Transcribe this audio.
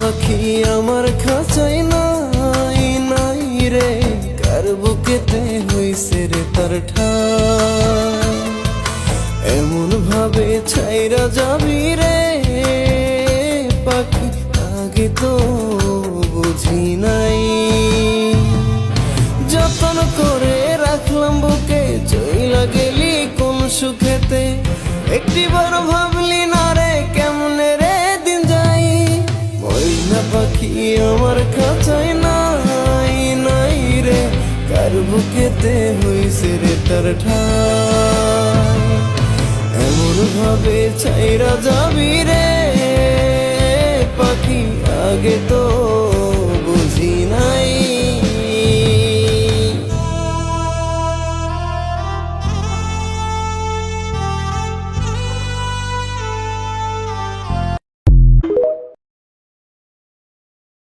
পাখি আমার খাঁচাই নাই নাই রে, কার বুকেতে হইছে রে তার ঠাই। এমন ভাবে ছাইরা যাবি রে পাখি, আগে তো বুঝি নাই। যতন করে রাখলাম বুকে, চইলা গেলি কোন সুখেতে, একটিবার ভাবলি না রে কেমনে রে দিন যাই। ময়না পাখি আমার খাঁচাই নাই নাই রে, কার বুকেতে হইছে রে তার ঠাই। এমন ভাবে ছাইরা যাবি রে পাখি, আগে তো